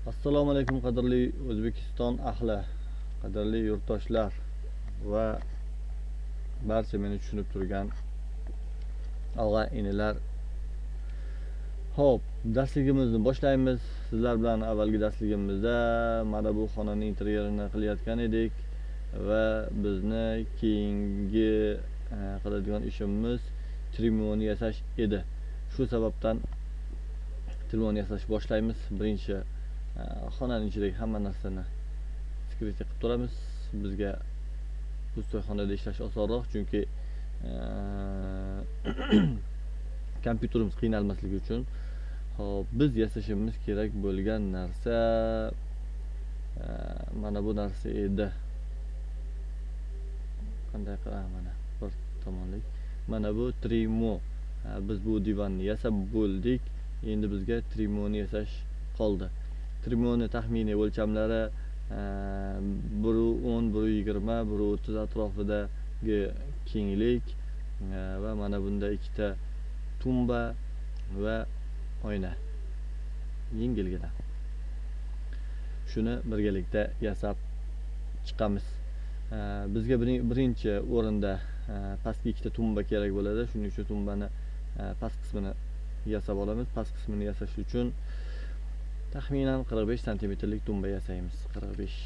Assalomu alaykum qadrli O'zbekiston ahli, qadrli yurtdoshlar va barcha meni tushunib turgan og'a inilar. Xo'p, darsligimizni boshlaymiz. Sizlar bilan avvalgi darsligimizda mana bu xonani interyerini qilayotgan edik va bizni keyingi qiladigan ishimiz trimoni yasash edi. Shu sababdan trimoni yasash boshlaymiz. Birinchi xonaning ichidagi hamma narsani skripta qilib turamiz. Bizga ustoyxonada ishlash osonroq, chunki kompyuterimiz qiynalmasligi uchun. Hop, biz yasashimiz kerak bo'lgan narsa mana bu narsa edi. Qanday qilib mana bir tomonlik. Mana bu trimo. Biz bu divanni yasab bo'ldik. Endi bizga trimoni yasash qoldi. Trimoni taxminiy o'lchamlari 1.10, 1.20, 1.30 atrofidagi kenglik va mana bunda ikkita tumba va oyna. Yengilgina. Shuni birgalikda yasab chiqamiz. Bizga birinchi o'rinda pastki ikkita tumba kerak bo'ladi. Shuning uchun tumbani past qismini yasab olamiz. Past qismini yasash uchun taxminan 45 santimetrlik tumba yasaymiz. 45.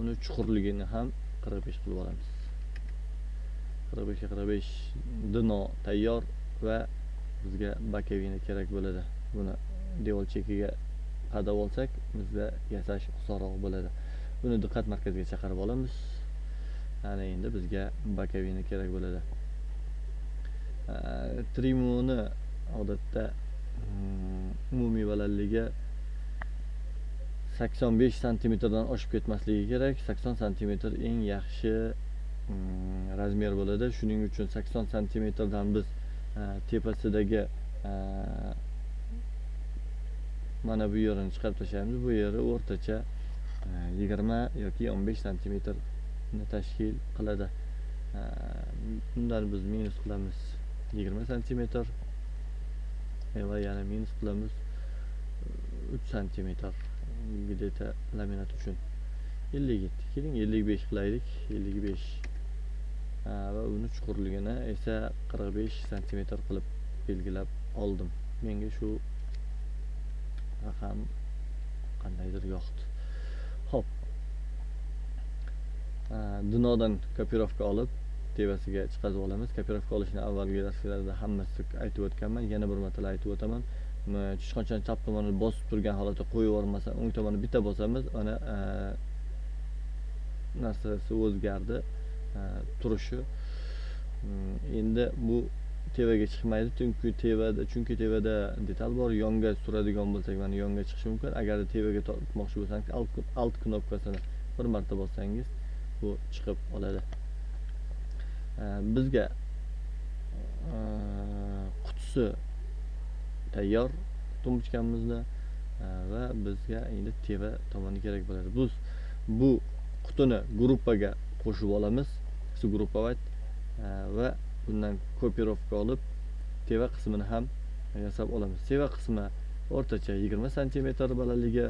Uni chuqurligini ham 45 qilib olamiz. 45 ga 45 dino tayyor va bizga bakavina kerak bo'ladi. Buni devor chekiga qadab olsak, bizga yasash osonroq bo'ladi. Buni diqqat markaziga chaqirib olamiz. Ana endi bizga bakavina kerak bo'ladi. Trimoni odatda umumiy balandligi 85 santimetrdan oshib ketmasligi kerak. 80 santimetr eng yaxshi razmer bo'ladi. Shuning uchun 80 santimetrdan biz tepasidagi mana bu yerini chiqarib tashlaymiz. Bu yeri o'rtacha 20 yoki 15 santimetrni tashkil qiladi. Bundan biz minus qilamiz 20 santimetr va yana minus qilamiz 3 santimetr где-то laminat uchun 57. Keling 55 qilaylik. 55 va uni chuqurligini esa 45 santimetr qilib belgilab oldim. Menga shu raqam qandaydir yoqdi. Xo'p. Dinodan kopirovka olib tevasiga chiqazib olamiz. Kopirovka olishni avvalgi darslarda hammasi aytib o'tganman. Yana bir marta aytib o'taman. Chiqonchani chap tomonini bosib turgan holatda qo'yib yubormasdan o'ng tomonni bitta bosamiz, ana narsasi o'zgardi turishi. Endi bu tevaga chiqmaydi, chunki tevada detal bor. Yonga suradigan bo'lsak, mana yonga chiqishi mumkin. Agar tevaga tortmoqchi bo'lsangiz, alt knopkasini bir marta bossangiz bu chiqib oladi. Bizga qutisi tayyor tumbuchkamizni va bizga endi teva tomoni kerak bo'ladi. Biz bu qutini gruppaga qo'shib olamiz, gruppovat va bundan kopirovka olib teva qismini ham yasab olamiz. Teva qismi o'rtacha 20 santimetr balandligi,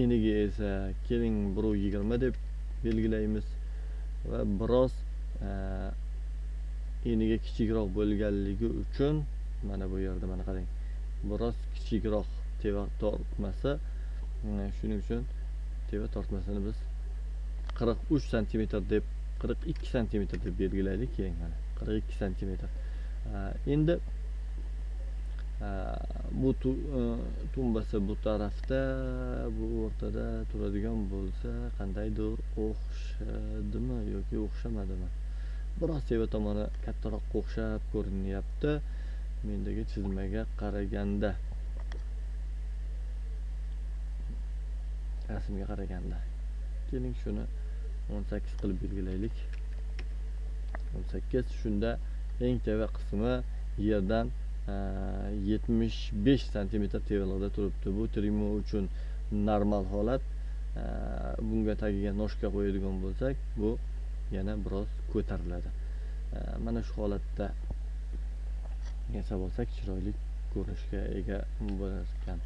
eniga esa keling 1.20 deb belgilaymiz va biroz eniga kichikroq bo'lganligi uchun mana bu yerda mana qarang, biroz kichikroq teva tortmasi. Shuning uchun teva tortmasini biz 43 santimetr deb 42 santimetr deb belgilaylik. Keling mana 42 santimetr. Endi bu tumbasi bu tarafda, bu o'rtada turadigan bo'lsa qandaydir o'xshadimi yoki o'xshamadimi? Biroz teva tomoni kattaroq o'xshab ko'rinyapti mendagi chizmaga qaraganda, rasmga qaraganda. Keling shuni 18 qilib belgilaylik. 18. Shunda eng teva qismi yerdan 75 santimetr tevalikda turibdi. Bu trimo uchun normal holat. Bunga tagiga noshka qo'yadigan bo'lsak, bu yana biroz ko'tariladi. Mana shu holatda yasab olsak chiroyli ko'rinishga ega bo'lar ekan.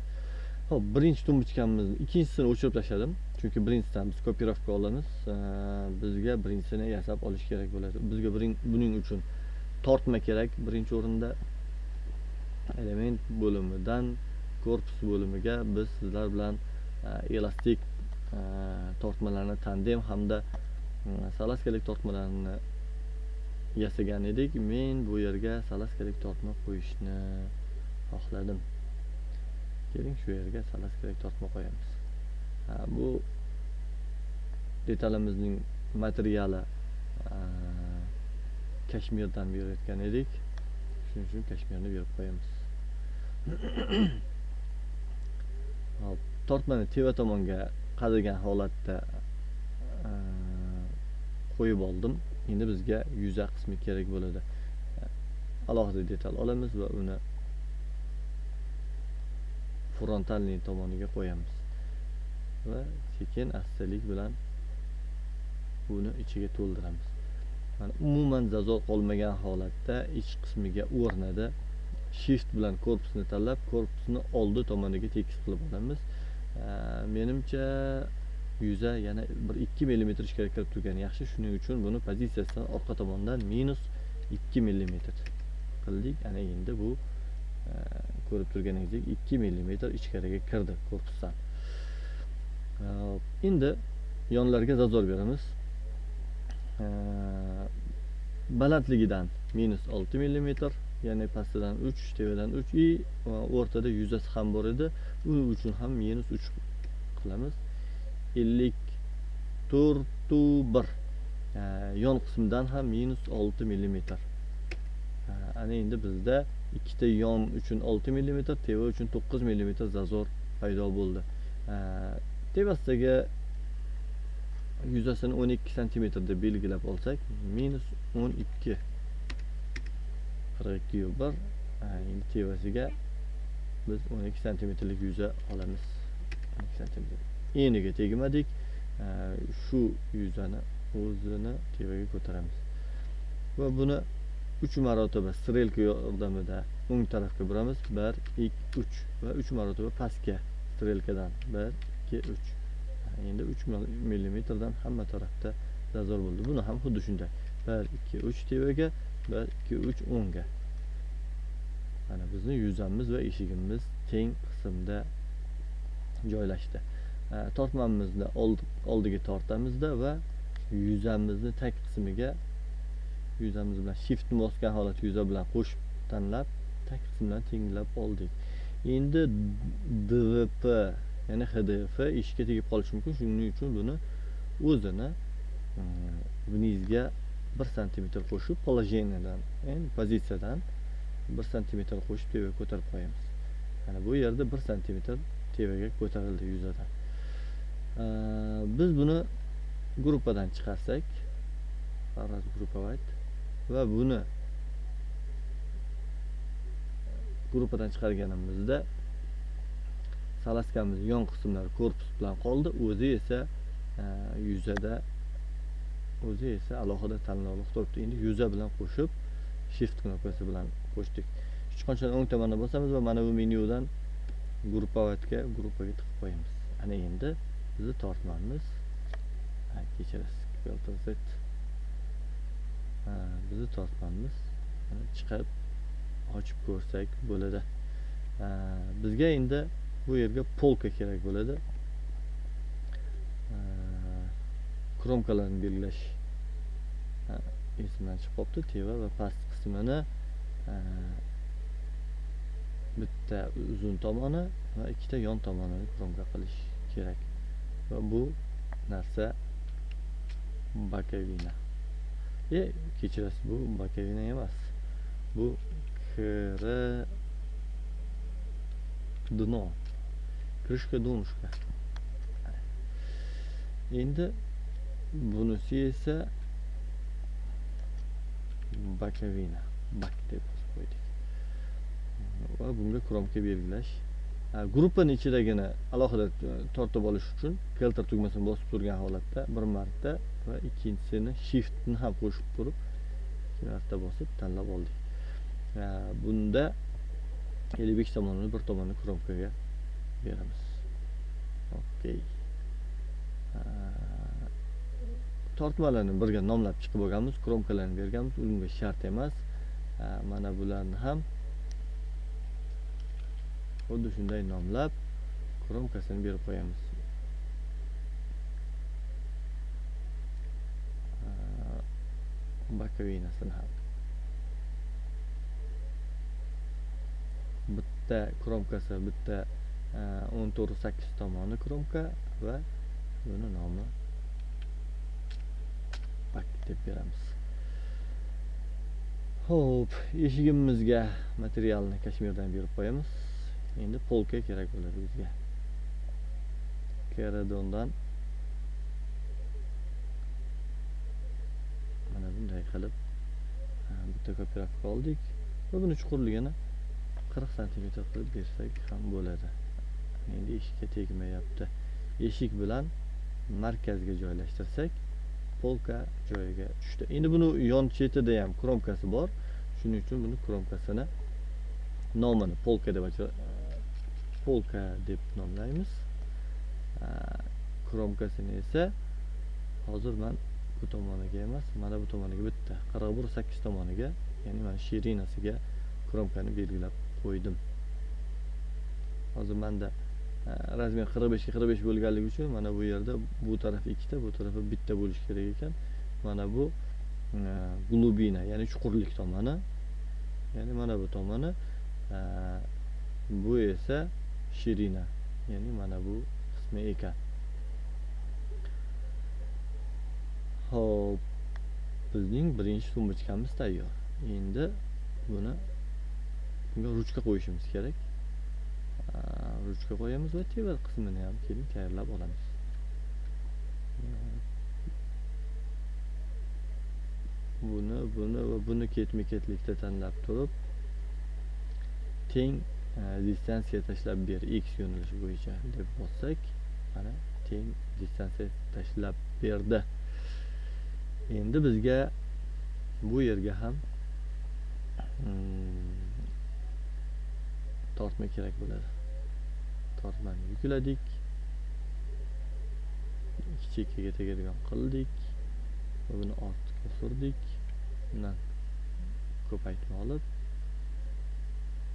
Hop, birinchi tumbuchkamizni ikkinchisini o'chirib tashladim. Chunki birinchisidan biz kopirovka olamiz. Bizga birinchisini yasab olish kerak bo'ladi. Bizga buning uchun tortma kerak. Birinchi o'rinda element bo'limidan korpus bo'limiga biz sizlar bilan elastik tortmalarni, tandem hamda salaskalik tortmalarni yasagan edik. Men bu yerga salaskalik tortma qo'yishni xohladim. Keling, shu yerga salaskalik tortma qo'yamiz. Bu detalimizning materiali kashmirdan berayotgan edik. Shuning uchun kashmirni berib qo'yamiz. Hop, tortmani teva tomonga qadagan holatda qo'yib oldim. Endi bizga yuza qismi kerak bo'ladi. Alohida detal olamiz va uni frontalniy tomoniga qo'yamiz va sekin astalik bilan buni ichiga to'ldiramiz. Mana umuman zazor qolmagan holatda ich qismiga o'rnida shift bilan korpusni tanlab, korpusni oldi tomoniga tekis qilib olamiz. Menimcha yuza yana 1-2 mm ichkari kirib turgani yaxshi. Shuning uchun buni pozitsiyasidan orqa tomondan -2 mm qildik. Ana endi bu ko'rib turganingizdek 2 mm ichkariga kirdi korpusdan. Endi yonlarga zazor beramiz. Balandligidan -6 mm, ya'ni pastidan 3, tevadan 3 va o'rtada yuzasi ham bor edi. Uning uchun ham -3 qilamiz. 54.1. Yon qismidan ham -6 mm. Ana endi bizda ikkita yon uchun 6 mm, teva uchun 9 mm zazor paydo bo'ldi. Tevasidagi yuzasini 12 cm deb belgilab olsak, -12 42.1. Endi tevasiga biz 12 cmlik yuza olamiz. 12 cm. Eniga tegmadik. Shu yuzani o'zini tevaga ko'taramiz. Va buni 3 marotaba strelka yordamida o'ng tarafga buramiz. 1, 2, 3 va 3 marotaba pastga strelkadan 1, 2, 3. Endi 3 mm dan hamma tarafda zazor bo'ldi. Buni ham xuddi shunday. 1, 2, 3 tevaga, 1, 2, 3 o'ngga. Mana bizning yuzamiz va eshigimiz teng qismda joylashdi. Tortmamizni oldiga tortamizda va yuzamizni tag qismiga yuzamiz bilan shiftni bosgan holatda yuza bilan qo'shib tanlab tag qismdan tenglab oldik. Endi DVP ya'ni HDF eshikka tegib qolishi mumkin. Shuning uchun buni o'zini vnizga 1 cm qo'shib poложениyadan, ya'ni pozitsiyadan 1 cm qo'shib tevaga ko'tarib qo'yamiz. Mana bu yerda 1 cm tevaga ko'tarildi yuzadan. Biz buni gruppadan chiqarsak, faraz grupповать va buni gruppadan chiqarganimizda salaskamiz yon qismlari korpus bilan qoldi. O'zi esa yuzada alohida tanlovli turibdi. Endi yuza bilan qo'shib shift knopkasi bilan qo'shdik. Chiqonchani o'ng tomonga bosamiz va mana bu menyudan gruppaga tiqib qo'yamiz. Ana endi bizni tortmamiz kechirasiz. Bizni tortmamiz chiqib ochib ko'rsak bo'ladi. Bizga endi bu yerga polka kerak bo'ladi. Kromkalarni belgilash esimdan chiqib qolibdi. Teva va past qismini bitta uzun tomoni va ikkita yon tomonini kromka qilish kerak. Va bu narsa bokovina. Kechirasiz, bu bokovina emas. Bu dno. Krishka donishka. Endi bunisi esa bokovina. Bak deb qo'ydik. Va bunga kromka belgilash. Gruppaning ichidagina alohida tortib olish uchun keltir tugmasini bosib turgan holatda bir marta va ikkinchisini shiftni ham qo'shib turib 2 marta bosib tanlab oldik. Bunda 55 tomonini bir tomonni kromkaga beramiz. Okey. Tortmalarni birga nomlab chiqib olganmiz, kromkalarni berganmiz, unga shart emas. Mana bularni ham xuddi shunday nomlab kromkasini berib qo'yamiz. Bokovinasini ham. Bitta kromkasi, bitta 14.8 tomoni kromka va buni nomi bak deb beramiz. Xo'p, eshigimizga materialni kashmirdan berib qo'yamiz. Endi polka kerak bo'ladi bizga. Keradondan mana bunday qilib bitta kopirovka oldik va buni chuqurligini 40 cm qilib bersak ham bo'ladi. Endi eshikka tegmayapti. Eshik bilan markazga joylashtirsak polka joyiga tushdi. Endi buni yon chetida ham kromkasi bor. Shuning uchun buni kromkasini nomini polka deb nomlaymiz. Kromkasini esa hozir men bu tomoniga emas, mana bu tomoniga bitta 41.8 tomoniga, ya'ni mana shirinasiga kromkani belgilab qo'ydim. Hozir menda razmer 45 ga 45 bo'lganligi uchun mana bu yerda bu taraf ikkita, bu tarafi bitta bo'lishi kerak ekan. Mana bu glubina, ya'ni chuqurlik tomoni. Ya'ni mana bu tomoni, bu esa shirina, ya'ni mana bu qismi ekan. Hop, bizning birinchi sumbochkamiz tayyor. Endi bunga ruchka qo'yishimiz kerak. Ruchka qo'yamiz va tevar qismini ham keling tayyorlab olamiz. Buni va buni ketma-ketlikda tanlab turib, teng distansiya tashlab ber x yo'nalishi bo'yicha deb bossak, mana teng distansiya tashlab berdi. Endi bizga bu yerga ham tortma kerak bo'ladi. Tortmani yukladik. Ikki chekkaga tegadigan qildik. Va buni ortga surdik. Bundan ko'paytma olib,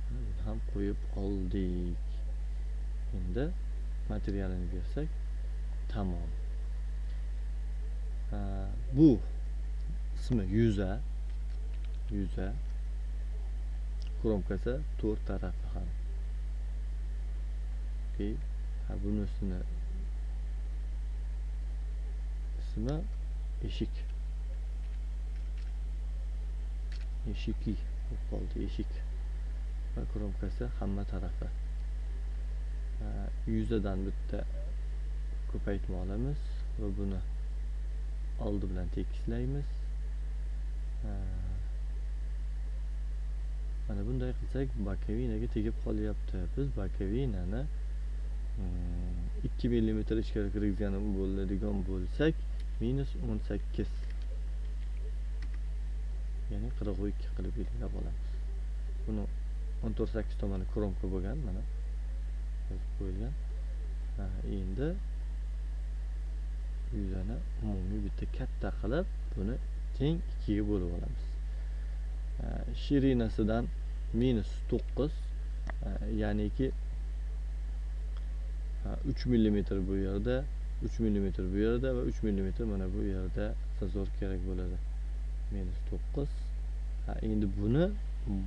buni ham qo'yib oldik. Endi materialini bersak tamom. Bu ismi yuza kromkasi to'rt tarafi ham. Okey. Bunisini ismi eshik. Eshiki bo'lib qoldi, eshik. Va kromkasi hamma tarafi. Yuzadan bitta ko'paytma olamiz va buni oldi bilan tekislaymiz. Mana bunday qilsak bokovinaga tegib qolyapti. Biz bokovinani 2 mm ichkari kirgizgan bo'ladigan bo'lsak -18, ya'ni 42 qilib belgilab olamiz. Buni 14.8 tomoni kromka bo'lgan, mana yozib qo'yilgan. Endi yuzani umumiy bitta katta qilib buni teng 2 ga bo'lib olamiz. Shirinasidan -9, ya'niki 3 mm bu yerda, 3 mm bu yerda va 3 mm mana bu yerda zazor kerak bo'ladi. -9. Endi buni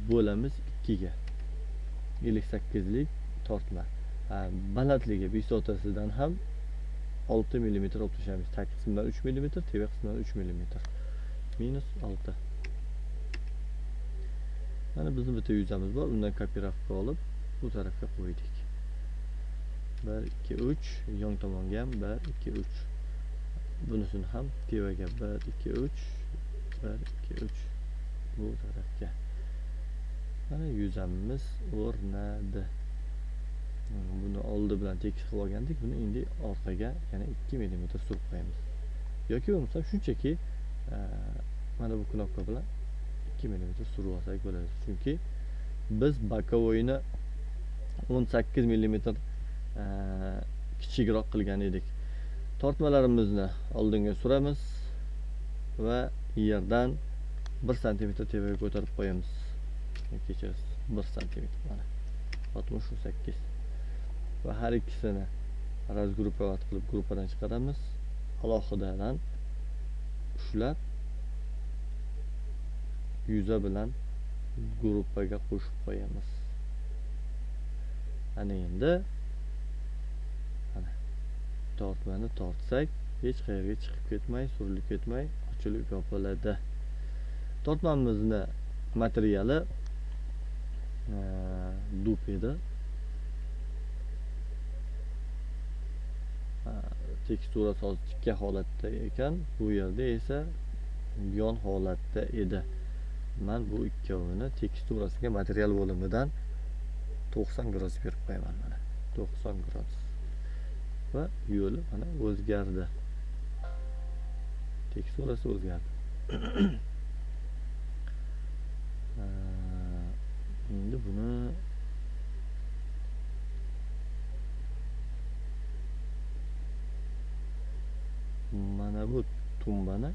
bo'lamiz 2 ga. 58 lik tortma. Balandligi bisotasidan ham 6 mm olib tashlaymiz. Tag qismidan 3 mm, teva qismidan 3 mm. -6. Mana bizning bitta yuzamiz bor. Undan kopirovka olib bu tarafga qo'ydik. 1 2 3, yon tomonga ham 1 2 3. Bunisini ham tevaga 1 2 3, 1 2 3 bu tarafga. Mana yuzamiz o'rnadi. Buni oldi bilan tekis qilib olgandik. Buni endi orqaga yana 2 mm surib qo'yamiz. Yoki bo'lmasa shunchaki mana bu knopka bilan 2 mm surib olsak bo'ladi. Chunki biz bokovoyni 18 mm kichikroq qilgan edik. Tortmalarimizni oldinga suramiz va yerdan 1 cm tevaga ko'tarib qo'yamiz. Kechirasiz, 1 cm mana 68 va har ikkisini razgruppovat qilib gruppadan chiqaramiz. Alohidadan ushlab yuza bilan gruppaga qo'shib qo'yamiz. Ana endi tortmani tortsak hech qayerga chiqib ketmay, surilib ketmay, ochilib yopiladi. Tortmamizni materiali dup edi. Teksturasi hozir tikka holatda ekan, bu yerda esa yon holatda edi. Men bu ikkovini teksturasiga material bo'limidan 90 gradus berib qo'yaman mana. 90 gradus. Va yo'li mana o'zgardi. Teksturasi o'zgardi. Endi buni mana bu tumbani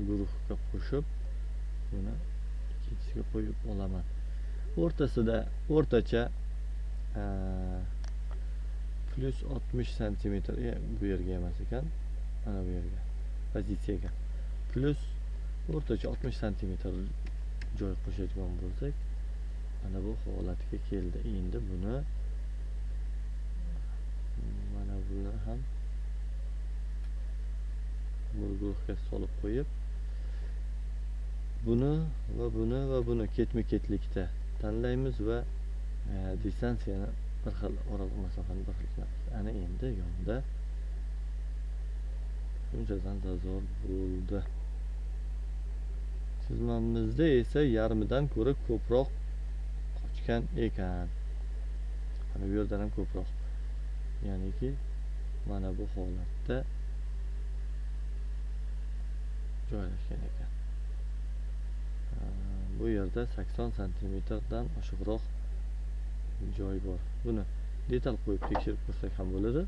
guruhga qo'shib buni ikkinchisiga qo'yib olaman. O'rtasida o'rtacha plus 60 cm bu yerga emas ekan, mana bu yerga pozitsiyaga plus o'rtacha 60 cm joy qo'shadigan bo'lsak, mana bu holatga keldi. Endi buni mana buni ham bu guruhga solib qo'yib, buni va buni va buni ketma-ketlikda tanlaymiz va distansiyani bir xil, oraliq masofani bir xil qilamiz. Ana endi yonda shunchadan zo'r bo'ldi. Chizmamizda esa yarmidan ko'ra ko'proq qochgan ekan. Mana bu yerdan ham ko'proq. Ya'niki mana bu holatda joylashgan ekan. Bu yerda 80 cm dan oshiqroq joy bor. Buni detal qo'yib tekshirib ko'rsak ham bo'ladi.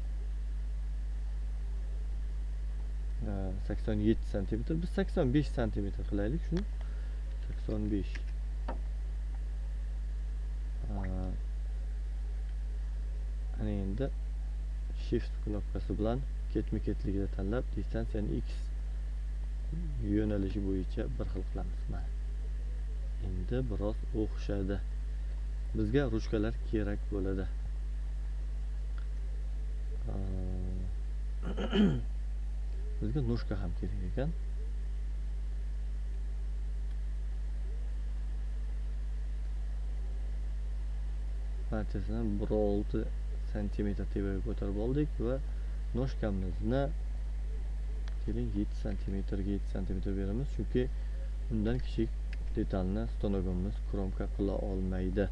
87 cm, biz 85 cm qilaylik shuni. 85. Ana endi shift knopkasi bilan ketma-ketligida tanlab, distansiyani x yo'nalishi bo'yicha bir xil qilamiz. Mana. Endi biroz o'xshadi. Bizga ruchkalar kerak bo'ladi. Bizga noshka ham kerak ekan. Barchasini 1.6 cm tevaga ko'tarib oldik va noshkamizni keling 7 cm ga 7 cm beramiz, chunki undan kichik detalni stanogimiz kromka qila olmaydi.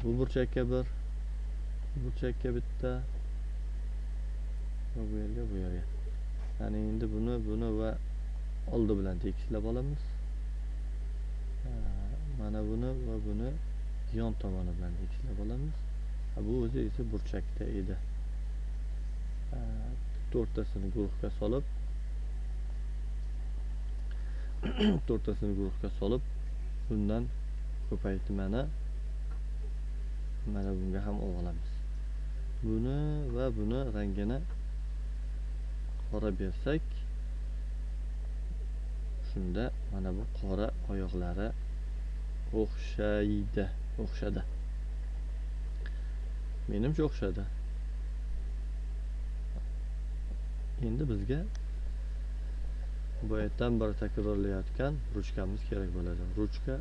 Bu burchakka bir, burchakka bitta va bu yerga, bu yerga. Ya'ni endi buni va oldi bilan tekislab olamiz. Mana buni va buni yon tomoni bilan tekislab olamiz. Bu o'zi esa burchakda edi. To'rttasini guruhga solib, bundan ko'paytirmani mana bunga ham olamiz. Buni va buni rangini qora bersak, shunda mana bu qora oyoqlari o'xshadi. Menimcha o'xshadi. Endi bizga boyatdan bir takrorlayotgan ruchkamiz kerak bo'ladi. Ruchka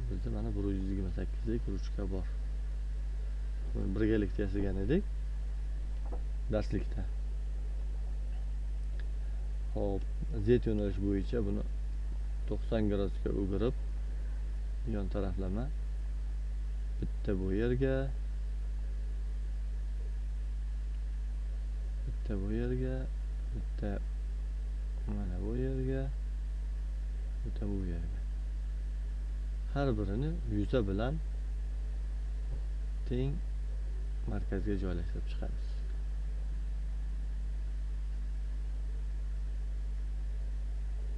bizda mana 128 lik ruchka bor. Buni birgalikda yasagan edik darslikda. Hop, Z yo'nalish bo'yicha buni 90 gradusga o'girib, yon taraflama bitta bu yerga, bitta bu yerga, bitta mana bu yerga, bitta bu yerga. har birini yuza bilan teng markazga joylashtirib chiqamiz.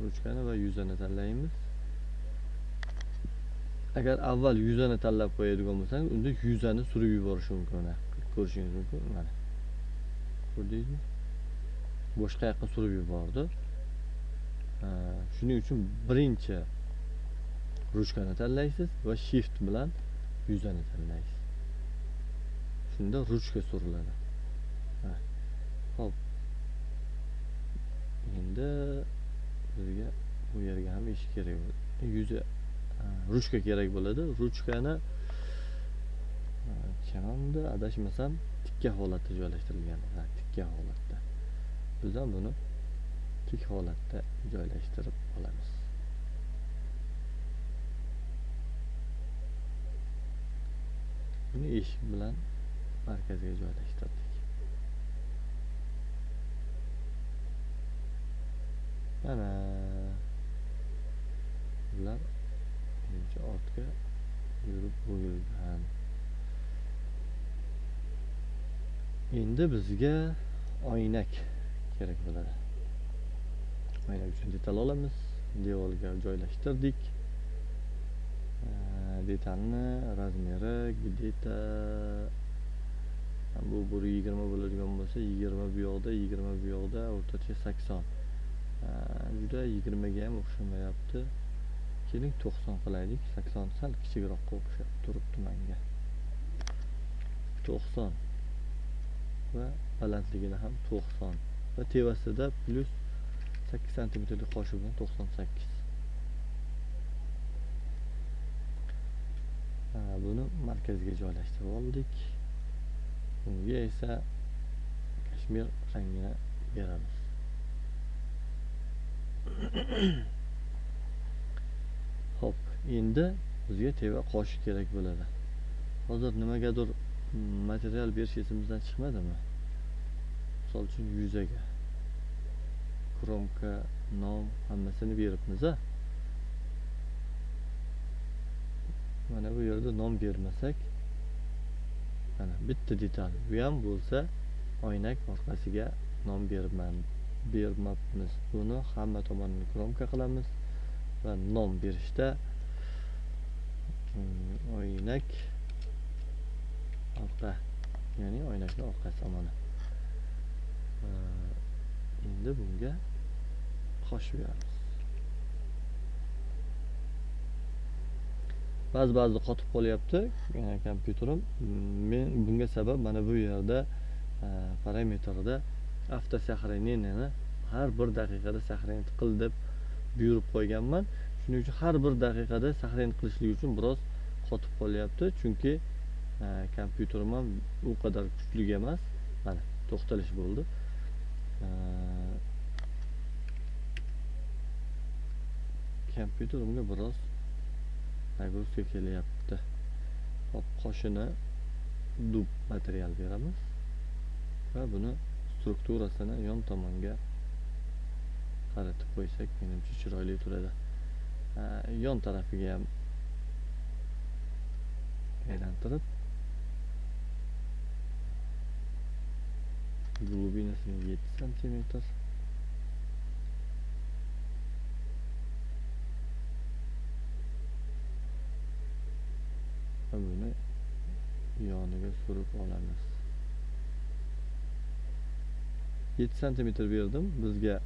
Ruchkani va yuzani tanlaymiz. Agar avval yuzani tanlab qo'yadigan bo'lsangiz, unda yuzani surib yuborish mumkin. Mana ko'rishingiz mumkin. Mana. Ko'rdingizmi? Boshqa yoqqa surib yubordi. Shuning uchun birinchi ruchkani tanlaysiz va shift bilan yuzani tanlaysiz. Shunda ruchka suriladi. Hop. Endi bizga bu yerga ham eshik kerak bo'ladi. Yuzi ruchka kerak bo'ladi. Ruchkani chamamda adashmasam tikka holatda joylashtirilgan. Tikka holatda. Biz ham buni tik holatda joylashtirib olamiz. Buni eshik bilan markazga joylashtirdik. Mana bular birinchi ortga yurib bo'lgan. Endi bizga oynak kerak bo'ladi. Oynak uchun detal olamiz. Devorga joylashtirdik. Detalni razmeri где-то bu 120 bo'ladigan bo'lsa 20 bu yoqda, 20 bu yoqda, o'rtacha 80. Juda 20 ga ham o'xshamayapti. Keling 90 qilaylik. 80 sal kichikroqqa o'xshab turibdi menga. 90 va balandligini ham 90 va tevasida plus 8 cm qo'shib bilan 98. Buni markazga joylashtirib oldik. Bunga esa kashmir rangini beramiz. Hop, endi bizga teva qoshi kerak bo'ladi. Hozir nimagadir material berish esimizdan chiqmadimi? Misol uchun yuzaga kromka, nom hammasini beribmiz-a. Mana bu yerda nom bermasak, mana bitta detal bu ham bo'lsa oynak orqasiga nom bermabmiz. Buni hamma tomonini kromka qilamiz va nom berishda oynak orqa, ya'ni oynakni orqasi tomoni. Endi bunga qosh beramiz. Ba'zi qotib qolyapti kompyuterim. Men bunga sabab mana bu yerda parametrda avtosahraneniyani har bir daqiqada sahranit qil deb buyurib qo'yganman. Shuning uchun har bir daqiqada sahranit qilishlik uchun biroz qotib qolyapti. Chunki kompyuterim ham u qadar kuchli emas. Mana to'xtalish bo'ldi. Kompyuterimga biroz nagruska kelyapti. Hop, qoshini dub material beramiz va buni strukturasini yon tomonga qaratib qo'ysak menimcha chiroyli turadi. Yon tarafiga ham aylantirib glubinasini 7 cm va buni yoniga surib olamiz. 7 cm berdim. Bizga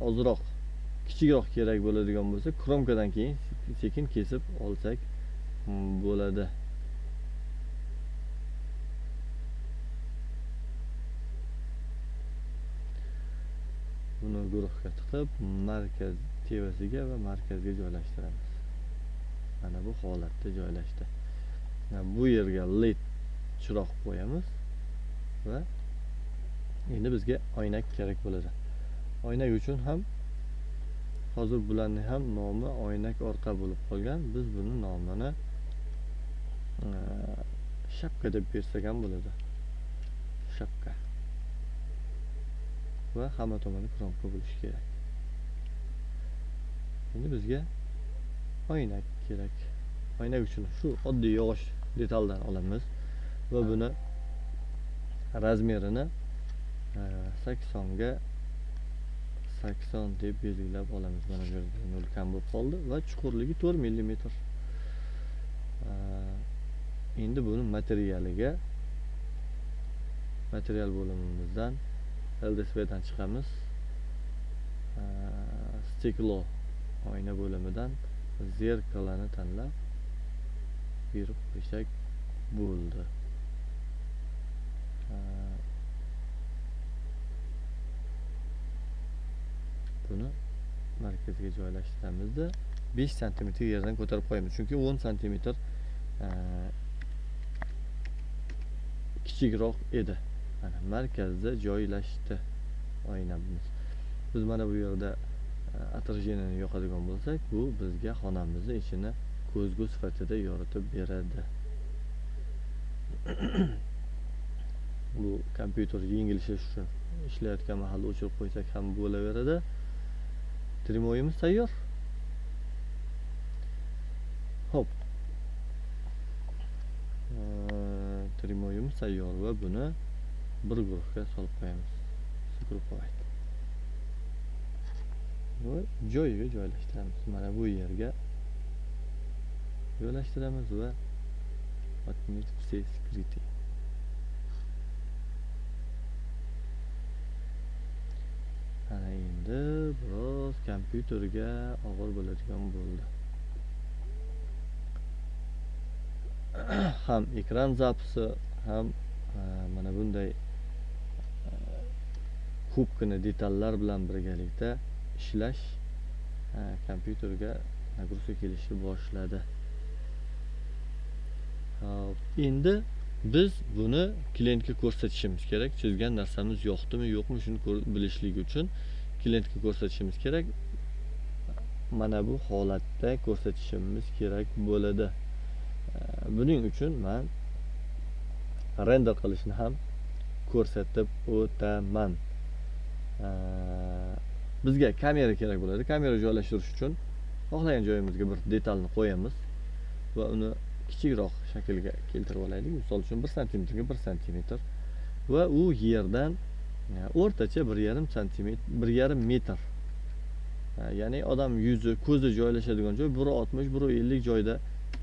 ozroq, kichikroq kerak bo'ladigan bo'lsa, kromkadan keyin sekin kesib olsak bo'ladi. Buni guruhga tiqib, markaz tevasiga va markazga joylashtiramiz. Mana bu holatda joylashdi. Bu yerga led chiroq qo'yamiz va endi bizga oynak kerak bo'ladi. Oynak uchun ham hozir bularning ham nomi oynak orqa bo'lib qolgan. Biz buni nomini shapka deb bersak ham bo'ladi. Shapka. Va hamma tomoni kromka bo'lishi kerak. Endi bizga oynak kerak. Oynak uchun shu oddiy yog'och detaldan olamiz va buni razmerini 80 ga 80 deb belgilab olamiz. Mana bu yerda 0 kam bo'lib qoldi va chuqurligi 4 mm. Endi buni material bo'limimizdan LDSPdan chiqamiz. Stiklo oyna bo'limidan zerkalani tanlab berib qo'ysak bo'ldi. Buni markazga joylashtiramizda 5 cm yerdan ko'tarib qo'yamiz, chunki 10 cm kichikroq edi. Mana markazda joylashdi oynamiz. Biz mana bu yerda atrijinini yoqadigan bo'lsak, bu bizga xonamizning ichini ko'zgu sifatida yoritib beradi. Bu kompyuter yengil ishlash uchun ishlayotgan mahalda o'chirib qo'ysak ham bo'laveradi. Trimoyimiz tayyor. Hop. Trimoyimiz tayyor va buni bir guruhga solib qo'yamiz. Grupoyt. Va joyiga joylashtiramiz. Mana bu yerga joylashtiramiz va отметить все скрытые. Ana endi biroz kompyuterga og'ir bo'ladigan bo'ldi. Ham ekran zapisi, ham mana bunday ko'pgina detallar bilan birgalikda ishlash kompyuterga nagruza kelishni boshladi. Endi biz buni klientga ko'rsatishimiz kerak. Chizgan narsamiz yoqdimi, yo'qmi, shuni bilishlik uchun klientga ko'rsatishimiz kerak. Mana bu holatda ko'rsatishimiz kerak bo'ladi. Buning uchun men render qilishni ham ko'rsatib o'taman. Bizga kamera kerak bo'ladi. Kamera joylashtirish uchun xohlagan joyimizga bir detalni qo'yamiz va uni kichikroq shaklga keltirib olaylik. Misol uchun 1 cm ga 1 cm va u yerdan o'rtacha 1,5 cm, 1,5 metr. Ya'ni odam yuzi, ko'zi joylashadigan joy 1,60, 1,50 joyda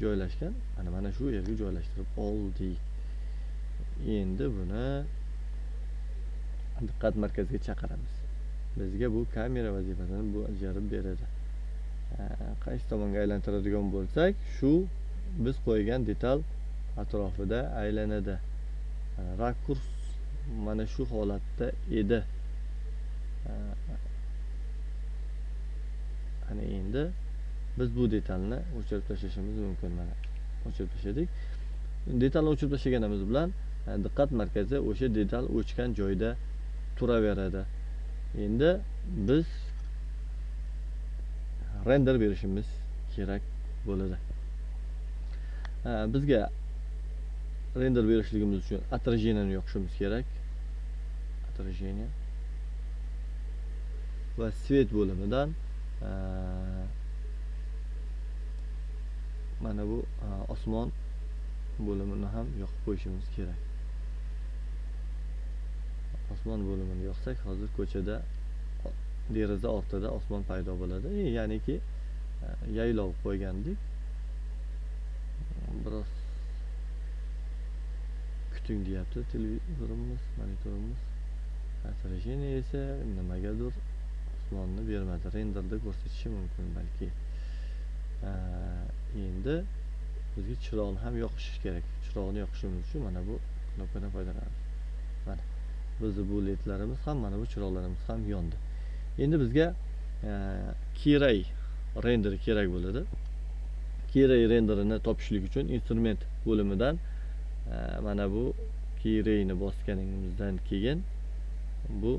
joylashgan. Mana shu yerga joylashtirib oldik. Endi buni diqqat markaziga chaqiramiz. Bizga bu kamera vazifasini bajarib beradi. Qaysi tomonga aylantiradigan bo'lsak, shu biz qo'ygan detal atrofida aylanadi. Rakurs mana shu holatda edi. Ana endi biz bu detalni o'chirib tashlashimiz mumkin. Mana o'chirib tashladik. Detalni o'chirib tashlaganimiz bilan diqqat markazi o'sha detal o'chgan joyda turaveradi. Endi biz render berishimiz kerak bo'ladi. Bizga render berishligimiz uchun atrijinini yoqishimiz kerak. Atrijini va svet bo'limidan mana bu osmon bo'limini ham yoqib qo'yishimiz kerak. Osmon bo'limini yoqsak, hozir ko'chada deraza ortida osmon paydo bo'ladi. Ya'niki yaylov qo'ygandik. Biroz kuting deyapti televizorimiz, monitorimiz. Atrijini esa nimagadir osmonni bermadi. Renderda ko'rsatishi mumkin balki. Endi bizga chiroqni ham yoqish kerak. Chiroqni yoqishimiz uchun mana bu knopkadan foydalanamiz. Mana bizning bu ledlarimiz ham, mana bu chiroqlarimiz ham yondi. Endi bizga Keray render kerak bo'ladi. Keray renderini topishlik uchun instrument bo'limidan mana bu Kerayni bosganingizdan keyin bu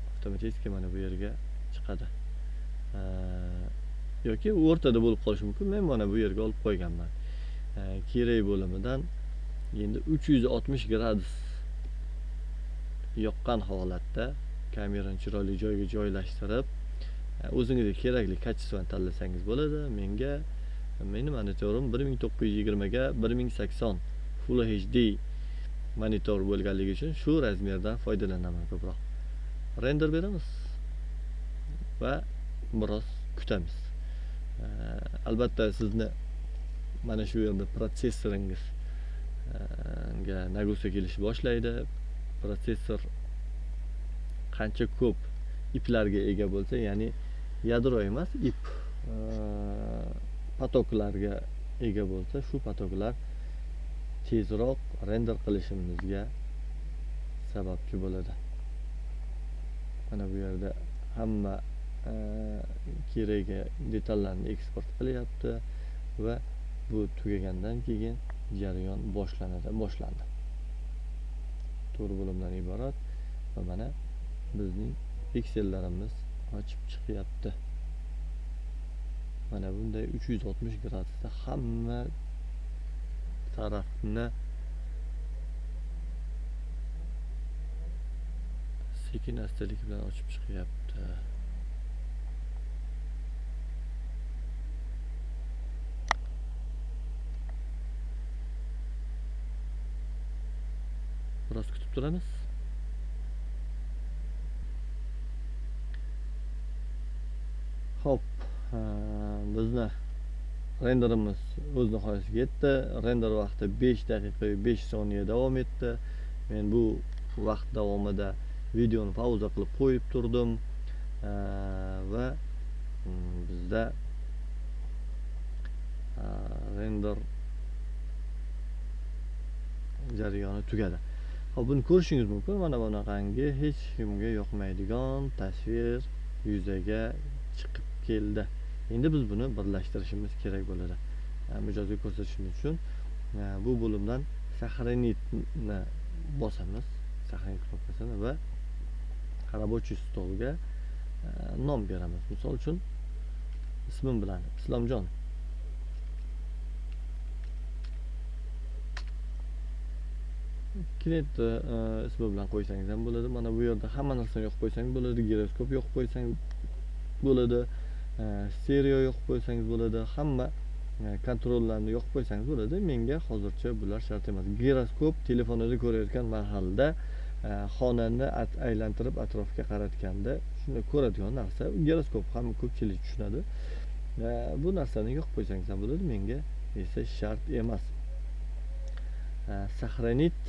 avtomatik mana bu yerga chiqadi. Yoki o'rtada bo'lib qolishi mumkin. Men mana bu yerga olib qo'yganman. Keray bo'limidan endi 360 gradus yoqqan holatda kamerani chiroyli joyga joylashtirib, o'zingizga kerakli kачествоni tanlasangiz bo'ladi. Menga Meni monitorim 1920 ga 1080 Full HD monitor bo'lganligi uchun shu razmerdan foydalanaman ko'proq. Render beramiz va biroz kutamiz. Albatta sizni mana shu yerda protsessoringiz ga nagusa kelishni boshlaydi. Protsessor qancha ko'p iplarga ega bo'lsa, ya'ni yadro emas, ip potoklarga ega bo'lsa, shu potoklar tezroq render qilishimizga sababchi bo'ladi. Mana bu yerda hamma kerak detallarni eksport qilyapti va bu tugagandan keyin jarayon boshlandi. 4 bo'limdan iborat va mana bizning piksellarimiz ochib chiqyapti. Mana bunday 360 gradusda hamma tarafni sekin astalik bilan ochib chiqyapti. Biroz kutib turamiz. Hop, bizni renderimiz o'z nihoyasiga yetdi. Render vaqti 5 daqiqa 5 soniya davom etdi. Men bu vaqt davomida videoni pauza qilib qo'yib turdim va bizda render jarayoni tugadi. Hop, buni ko'rishingiz mumkin. Mana bunaqangi hech kimga yoqmaydigan tasvir yuzaga chiqib keldi. Endi biz buni birlashtirishimiz kerak bo'ladi. Mijozga ko'rsatishimiz uchun bu bo'limdan сохранitni bosamiz, сохранить knopkasini va рабочий stolga nom beramiz. Misol uchun ismim bilan Islomjon. Klient ismi bilan qo'ysangiz ham bo'ladi. Mana bu yerda hamma narsani yoqib qo'ysangiz bo'ladi. Giroskop yoqib qo'ysangiz bo'ladi. Stereo yoqib qo'ysangiz bo'ladi. Hamma kontrollarni yoqib qo'ysangiz bo'ladi. Menga hozircha bular shart emas. Giroskop telefonida ko'rayotgan mahalda xonani aylantirib atrofga qaratganda shuni ko'radigan narsa. Giroskop hamma ko'pchilik tushunadi. Bu narsani yoqib qo'ysangiz ham bo'ladi. Menga esa shart emas. Сохранить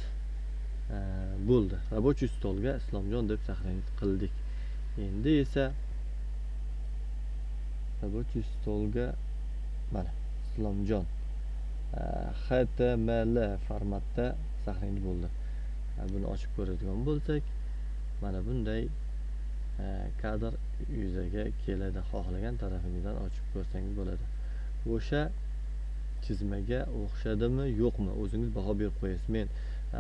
bo'ldi. Рабочий stolga Islomjon deb сохранить qildik. Endi esa рабочий stolga mana Islomjon HTML formatda сохранить bo'ldi. Buni ochib ko'radigan bo'lsak, mana bunday kadr yuzaga keladi. Xohlagan tarafingizdan ochib ko'rsangiz bo'ladi. O'sha chizmaga o'xshadimi, yo'qmi? O'zingiz baho berib qo'yasiz. Men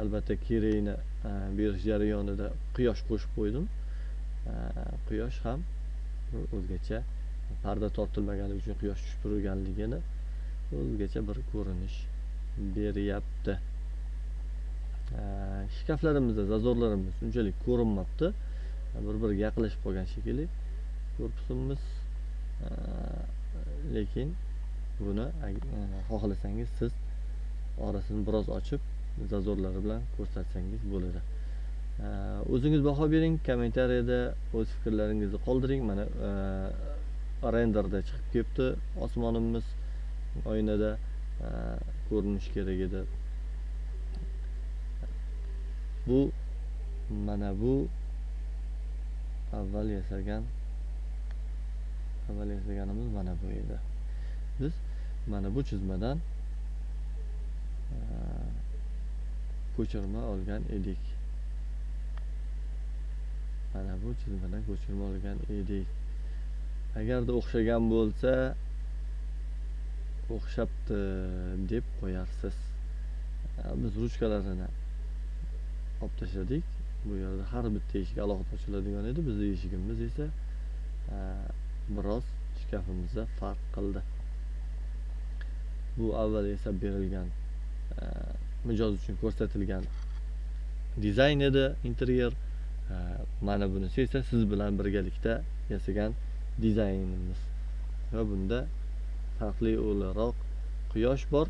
albatta kerakni berish jarayonida quyosh qo'shib qo'ydim. Quyosh ham o'zgacha parda tortilmaganligi uchun quyosh tushib turganligini o'zgacha bir ko'rinish beryapti. Shkaflarimizda zazorlarimiz unchalik ko'rinmabdi. Bir-biriga yaqinlashib qolgan shekilli korpusimiz, lekin buni xohlasangiz siz orasini biroz ochib zazorlari bilan ko'rsatsangiz bo'ladi. O'zingiz baho bering, kommentariyada o'z fikrlaringizni qoldiring. Mana renderda chiqib ketdi osmonimiz, oynada ko'rinish kerak edi. Bu mana bu avval yasaganimiz mana bu edi. Biz mana bu chizmadan ko'chirma olgan edik. Mana bu chizmadan ko'chirma olgan edik. Agarda o'xshagan bo'lsa, o'xshabdi deb qo'yarsiz. Biz ruchkalarini olib tashladik. Bu yerda har bitta eshik alohida ochiladigan edi. Bizning eshigimiz esa biroz shkafimizda farq qildi. Bu avval esa berilgan mijoz uchun ko'rsatilgan dizayn edi, interyer. Mana bunisi esa siz bilan birgalikda yasagan dizaynimiz. Va bunda farqli o'laroq quyosh bor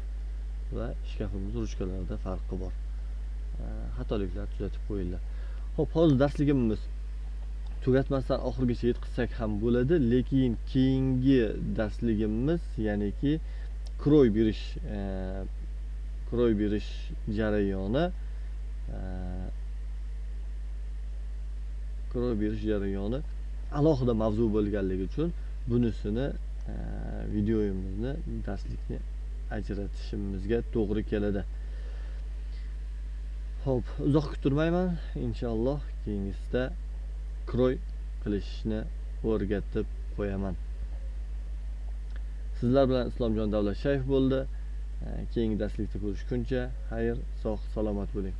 va shkafimiz ruchkalarida farqi bor. Xatoliklar tuzatib qo'yinglar. Xo'p, hozir darsligimiz tugatmasdan oxirigacha yetkazsak ham bo'ladi, lekin keyingi darsligimiz, ya'niki kroy berish jarayoni alohida mavzu bo'lganligi uchun bunisini videoyimizni, darslikni ajratishimizga to'g'ri keladi. Xo'p, uzoq kuttirmayman. Inshaalloh keyingisida kroy qilishni o'rgatib qo'yaman. Sizlar bilan Islomjon Davlatshayev bo'ldi. Keyingi darslikda ko'rishguncha xayr, sog', salomat bo'ling.